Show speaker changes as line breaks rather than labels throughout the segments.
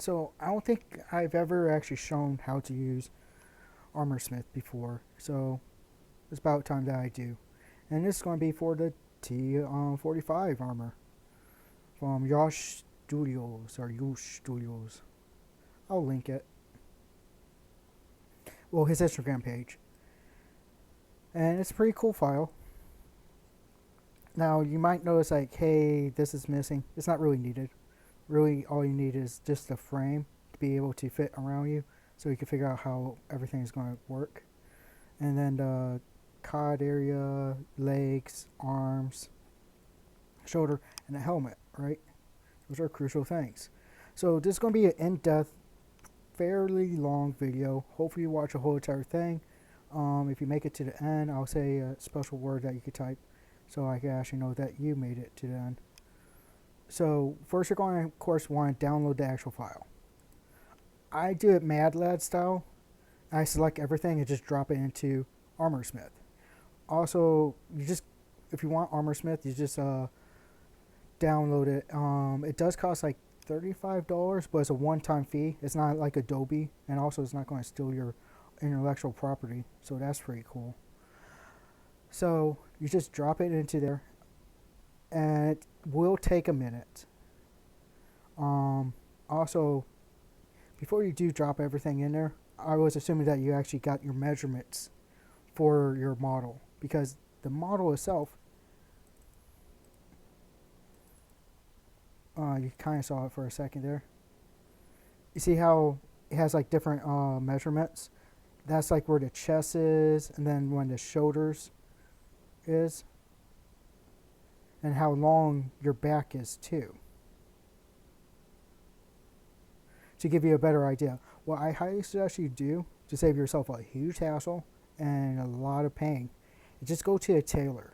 So I don't think I've ever actually shown how to use ArmorSmith before. So it's about time that I do. And this is going to be for the T45 armor from Yosh Studios or Yosh Studios. I'll link it. Well, his Instagram page. And it's a pretty cool file. Now you might notice like, hey, this is missing. It's not really needed. Really, all you need is just the frame to be able to fit around you, so you can figure out how everything is going to work. And then the cod area, legs, arms, shoulder, and the helmet, right? Those are crucial things. So this is going to be an in-depth, fairly long video. Hopefully you watch the whole entire thing. If you make it to the end, I'll say a special word that you could type so I can actually know that you made it to the end. So first you're going to, of course, want to download the actual file. I do it Mad Lad style. I select everything and just drop it into ArmorSmith. Also, if you want ArmorSmith, you just download it. It does cost like $35, but it's a one-time fee. It's not like Adobe, and also it's not going to steal your intellectual property, so that's pretty cool. So you just drop it into there, and it will take a minute. Also, before you do drop everything in there, I was assuming that you actually got your measurements for your model, because the model itself, you kind of saw it for a second there. You see how it has like different measurements? That's like where the chest is, and then when the shoulders is, and how long your back is too, to give you a better idea. What I highly suggest you do to save yourself a huge hassle and a lot of pain is just go to a tailor.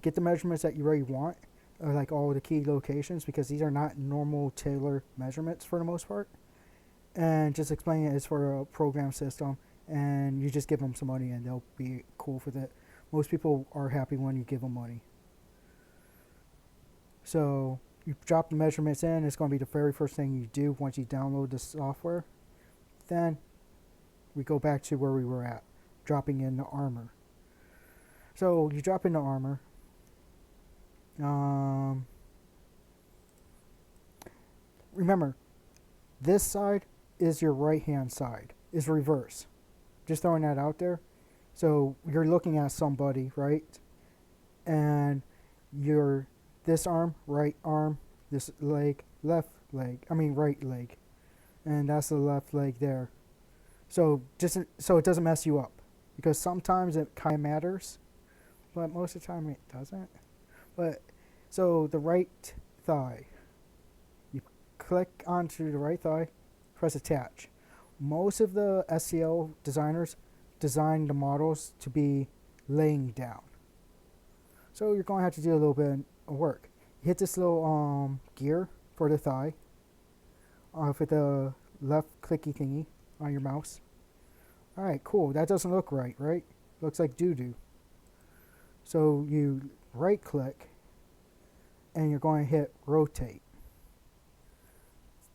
Get the measurements that you really want, like all the key locations, because these are not normal tailor measurements for the most part. And just explain it as for a program system, and you just give them some money and they'll be cool with it. Most people are happy when you give them money. So you drop the measurements in. It's going to be the very first thing you do once you download the software. Then we go back to where we were at, dropping in the armor. So you drop in the armor. Remember, this side is your right hand side, is reverse. Just throwing that out there. So you're looking at somebody, right? And you're this arm, right arm, this leg, left leg, right leg. And that's the left leg there. So just so it doesn't mess you up, because sometimes it kind of matters, but most of the time it doesn't. But so the right thigh, you click onto the right thigh, press attach. Most of the SEO designers design the models to be laying down, so you're going to have to do a little bit of work. You hit this little gear for the thigh with the left clicky thingy on your mouse. Alright, cool. That doesn't look right, right? Looks like doo-doo. So you right click and you're going to hit rotate.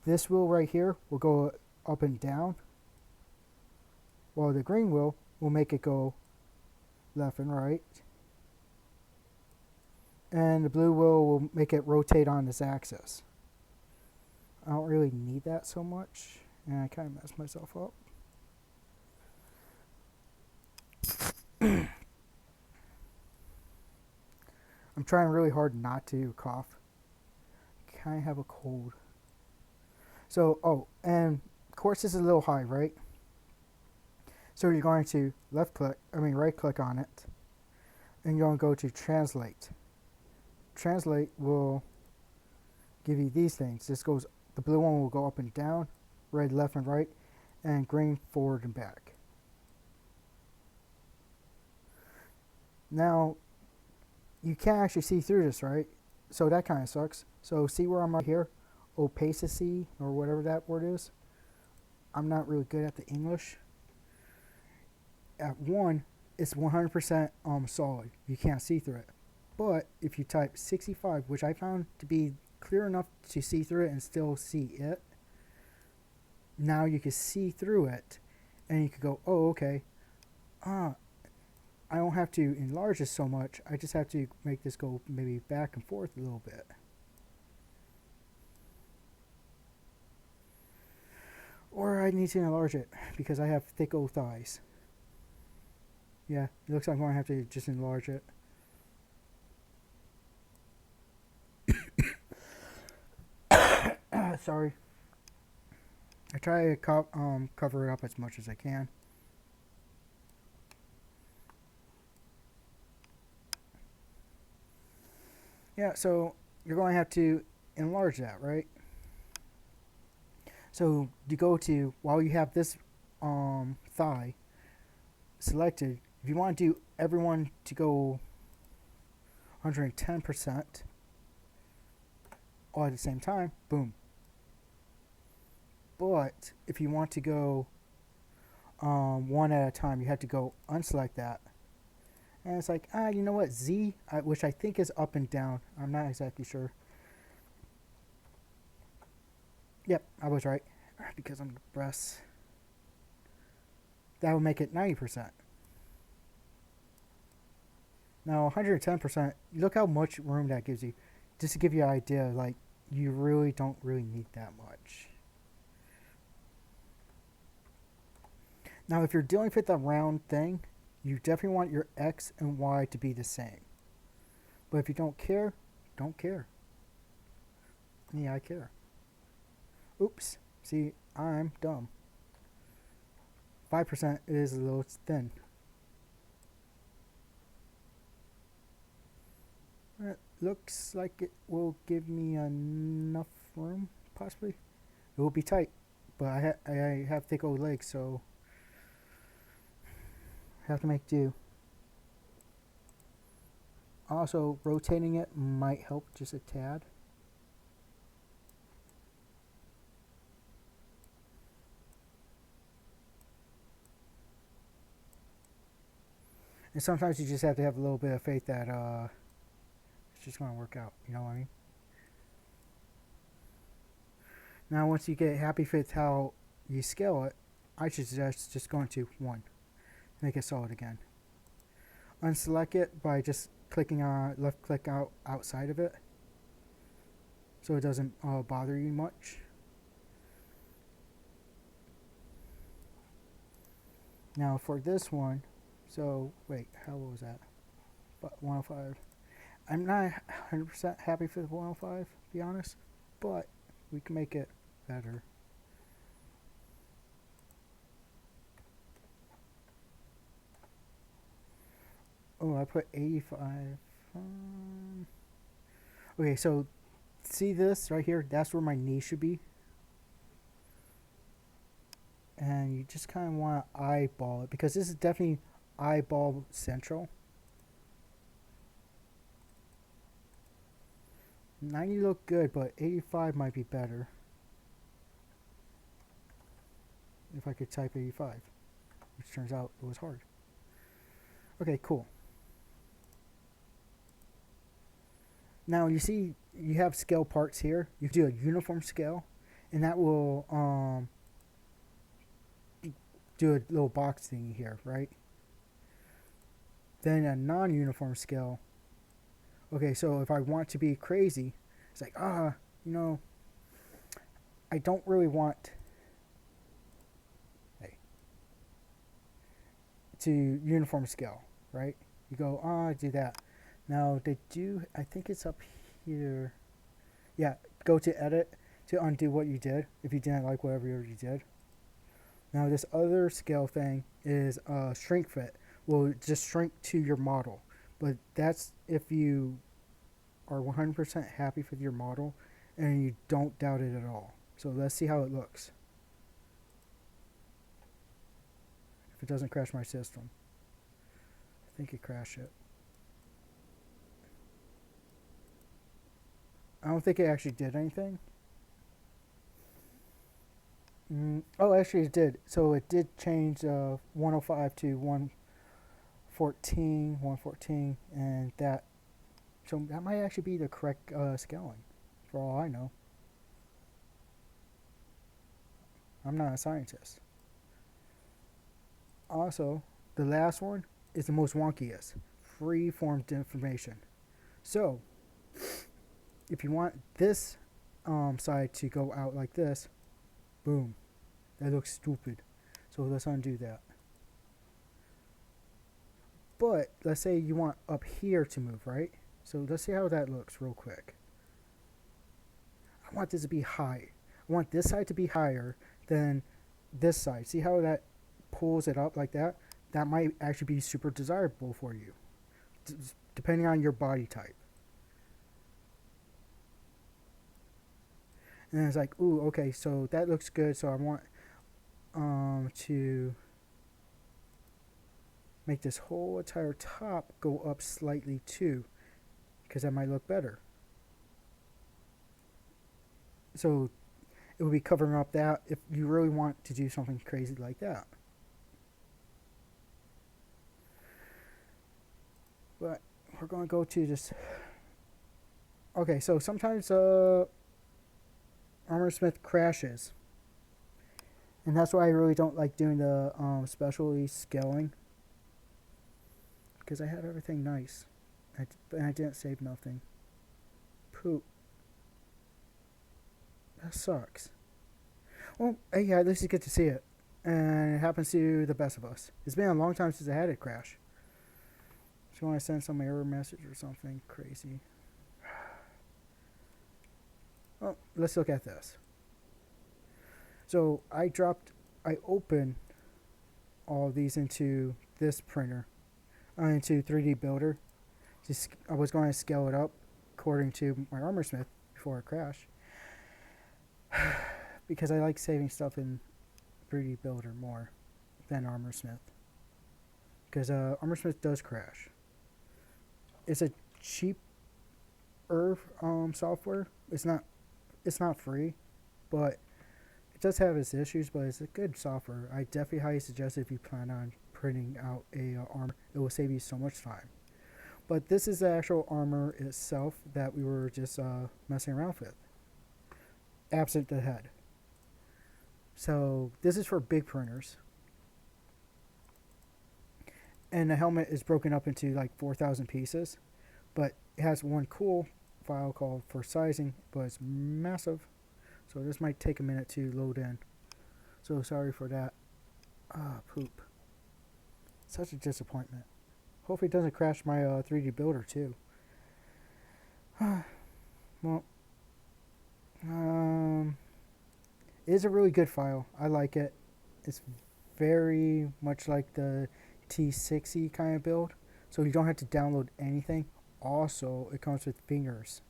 This wheel right here will go up and down, while the green wheel will make it go left and right. And the blue wheel will make it rotate on this axis. I don't really need that so much, and I kind of messed myself up. I'm trying really hard not to cough. I kind of have a cold. So, and of course this is a little high, right? So you're going to right click on it, and you're going to go to translate. Translate will give you these things. The blue one will go up and down, red left and right, and green forward and back. Now, you can't actually see through this, right? So that kind of sucks. So see where I'm right here? Opacity, or whatever that word is. I'm not really good at the English. At 1, it's 100% solid. You can't see through it. But if you type 65, which I found to be clear enough to see through it and still see it. Now you can see through it, and you could go, oh, okay. I don't have to enlarge this so much. I just have to make this go maybe back and forth a little bit. Or I need to enlarge it because I have thick old thighs. Yeah, it looks like I'm going to have to just enlarge it. Sorry. I try to cover it up as much as I can. Yeah, so you're going to have to enlarge that, right? So you go to, while you have this thigh selected, if you want to do everyone to go 110% all at the same time, boom. But if you want to go one at a time, you have to go unselect that. And it's like, you know what, Z, which I think is up and down. I'm not exactly sure. Yep, I was right. Because I'm breasts. That would make it 90%. Now, 110%, look how much room that gives you. Just to give you an idea, like, you really don't need that much. Now, if you're dealing with a round thing, you definitely want your X and Y to be the same. But if you don't care, don't care. Me, I care. Oops. See, I'm dumb. 5% is a little thin. It looks like it will give me enough room, possibly. It will be tight, but I have thick old legs, so I have to make do. Also, rotating it might help just a tad. And sometimes you just have to have a little bit of faith that it's just going to work out. You know what I mean? Now, once you get happy with how you scale it, I should suggest just going to 1. Make it solid again. Unselect it by just clicking on left click outside of it, so it doesn't bother you much. Now for this one, so wait, how was that? 105. I'm not 100% happy with 105, to be honest, but we can make it better. Oh, I put 85. Okay, so see this right here? That's where my knee should be. And you just kind of want to eyeball it, because this is definitely eyeball central. 90 look good, but 85 might be better. If I could type 85, which turns out it was hard. Okay, cool. Now you see you have scale parts here. You do a uniform scale, and that will do a little box thingy here, right? Then a non-uniform scale. Okay, so if I want to be crazy, it's like, you know, I don't really want to uniform scale, right? You go, I do that. Now they do, I think it's up here. Yeah, go to edit to undo what you did if you didn't like whatever you already did. Now this other scale thing is shrink fit. Will just shrink to your model, but that's if you are 100% happy with your model and you don't doubt it at all. So let's see how it looks. If it doesn't crash my system. I think it crashed it. I don't think it actually did anything. Oh, actually it did. So it did change 105 to 114, and that. So that might actually be the correct scaling for all I know. I'm not a scientist. Also, the last one is the most wonkiest. Free-form information. So, if you want this side to go out like this, boom. That looks stupid. So let's undo that. But let's say you want up here to move, right? So let's see how that looks real quick. I want this to be high. I want this side to be higher than this side. See how that pulls it up like that? That might actually be super desirable for you, depending on your body type. And then it's like, ooh, okay, so that looks good. So I want to make this whole entire top go up slightly too, because that might look better. So it would be covering up that if you really want to do something crazy like that. But we're going to go to this. Okay, so sometimes ArmorSmith crashes. And that's why I really don't like doing the specialty scaling. Because I have everything nice. And I didn't save nothing. Poop. That sucks. Well, yeah, at least you get to see it. And it happens to the best of us. It's been a long time since I had it crash. So when I send some error message or something crazy. Well, let's look at this. So I opened all of these into this printer, into 3D Builder. I was going to scale it up according to my ArmorSmith before it crashed. Because I like saving stuff in 3D Builder more than ArmorSmith. Because ArmorSmith does crash. It's a cheaper software. It's not free, but it does have its issues, but it's a good software. I definitely highly suggest it if you plan on printing out a armor. It will save you so much time. But this is the actual armor itself that we were just messing around with, absent the head. So this is for big printers. And the helmet is broken up into like 4,000 pieces, but it has one cool file called for sizing, but it's massive. So this might take a minute to load in. So sorry for that. Poop. Such a disappointment. Hopefully it doesn't crash my 3D Builder too. Well, it is a really good file. I like it. It's very much like the T60 kind of build. So you don't have to download anything. Also, it comes with fingers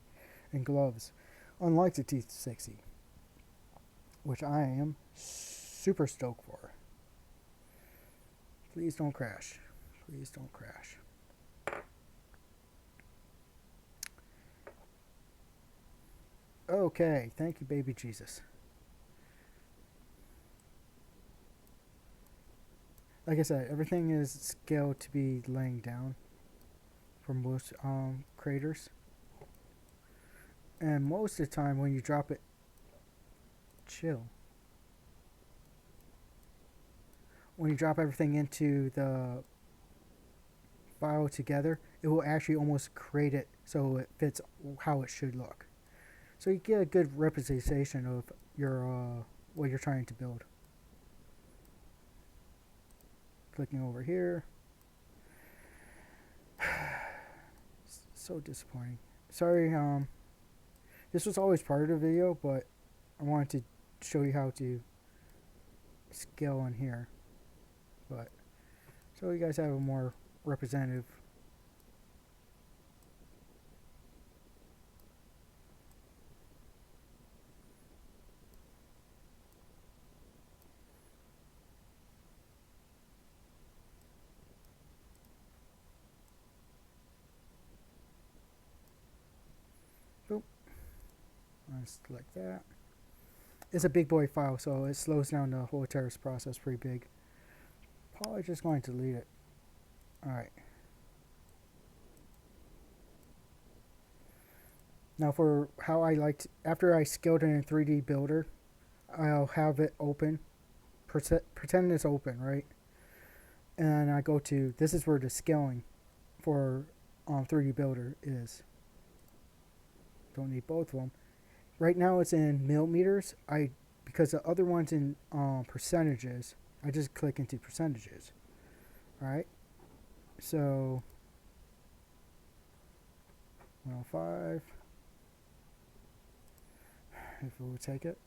and gloves, unlike the T60, which I am super stoked for. Please don't crash. Please don't crash. Okay, thank you, baby Jesus. Like I said, everything is scaled to be laying down for most creators. And most of the time when you drop it, chill. When you drop everything into the file together, it will actually almost create it so it fits how it should look. So you get a good representation of your what you're trying to build. Clicking over here. So disappointing. Sorry, this was always part of the video, but I wanted to show you how to scale on here. But so you guys have a more representative. Boop. Just like that. It's a big boy file, so it slows down the whole terrace process pretty big. Probably just going to delete it. Alright. Now for how I like to, after I scaled it in 3D Builder, I'll have it open, pretend it's open, right? And I go to, this is where the scaling for 3D Builder is. Don't need both of them. Right now it's in millimeters. Because the other one's in percentages, I just click into percentages. Alright, so 105, if we'll take it.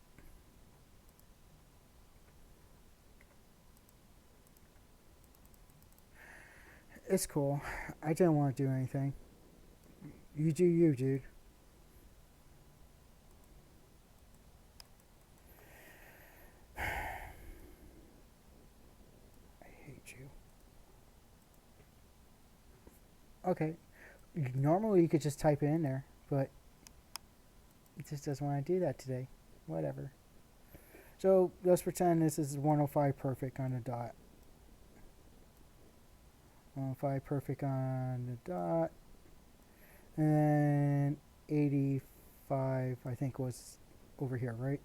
It's cool. I didn't want to do anything. You do you, dude. I hate you. Okay. Normally you could just type it in there, but it just doesn't want to do that today. Whatever. So let's pretend this is 105 perfect on the dot. 105 perfect on the dot. And 85 I think was over here, right?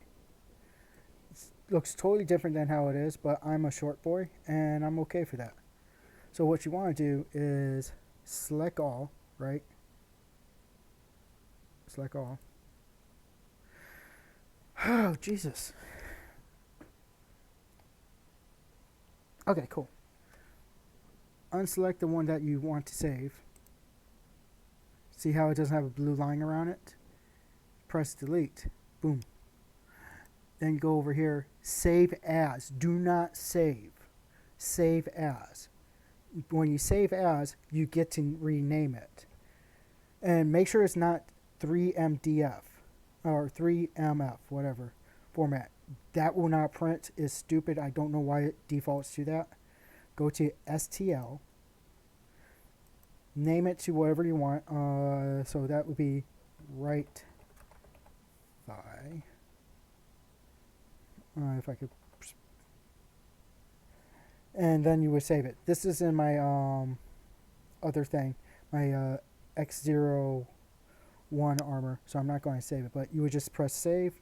It looks totally different than how it is, but I'm a short boy and I'm okay for that. So what you want to do is select all, right? Select all. Oh, Jesus. Okay, cool. Unselect the one that you want to save. See how it doesn't have a blue line around it? Press delete. Boom. Then go over here, save as. Do not save. Save as. When you save as, you get to rename it. And make sure it's not 3MDF or 3MF, whatever format. That will not print. It's stupid. I don't know why it defaults to that. Go to STL. Name it to whatever you want. So that would be right thigh. If I could. And then you would save it. This is in my other thing, my X01 armor. So I'm not going to save it, but you would just press save,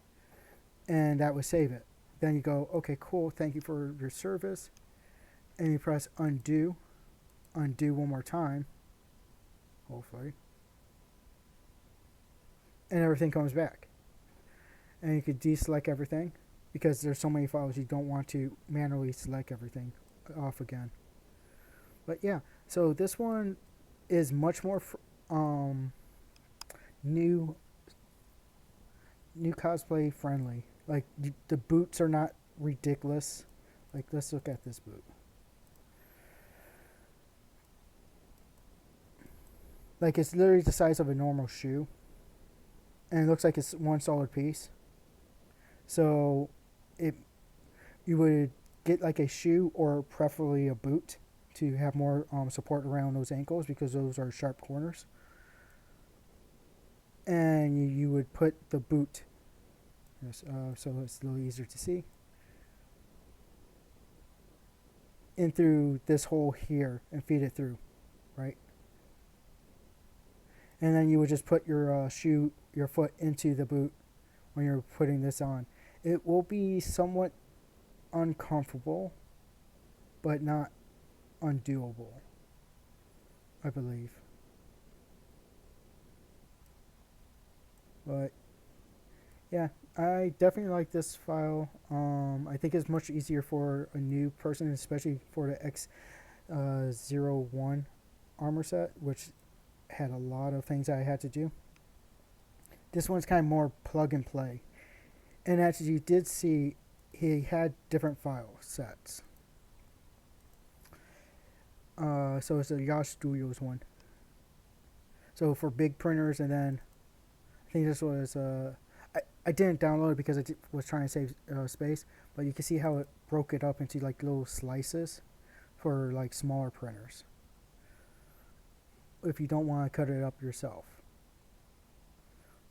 and that would save it. Then you go, okay, cool. Thank you for your service, and you press undo. Undo one more time. Hopefully. And everything comes back. And you could deselect everything because there's so many files you don't want to manually select everything off again. But yeah, so this one is much more new cosplay friendly. Like the boots are not ridiculous. Like let's look at this boot. Like it's literally the size of a normal shoe. And it looks like it's one solid piece. So you would get like a shoe or preferably a boot to have more support around those ankles because those are sharp corners. And you would put the boot, so it's a little easier to see, in through this hole here and feed it through, right? And then you would just put your your foot into the boot when you're putting this on. It will be somewhat uncomfortable, but not undoable, I believe. But yeah, I definitely like this file. I think it's much easier for a new person, especially for the X01 armor set, which had a lot of things I had to do. This one's kind of more plug and play. And as you did see, he had different file sets. So it's a Yash Studios one. So for big printers, and then I think this was I didn't download it because I was trying to save space, but you can see how it broke it up into like little slices for like smaller printers. If you don't want to cut it up yourself.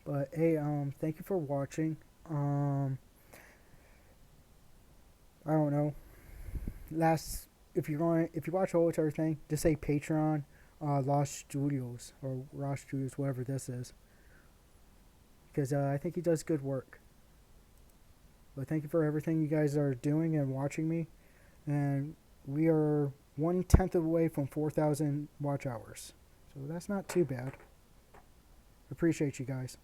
But hey, thank you for watching. I don't know. If you watch all everything, just say Patreon, Lost Studios or Ross Studios, whatever this is. because I think he does good work. But thank you for everything you guys are doing and watching me. And we are 1/10 away from 4,000 watch hours. So that's not too bad. Appreciate you guys.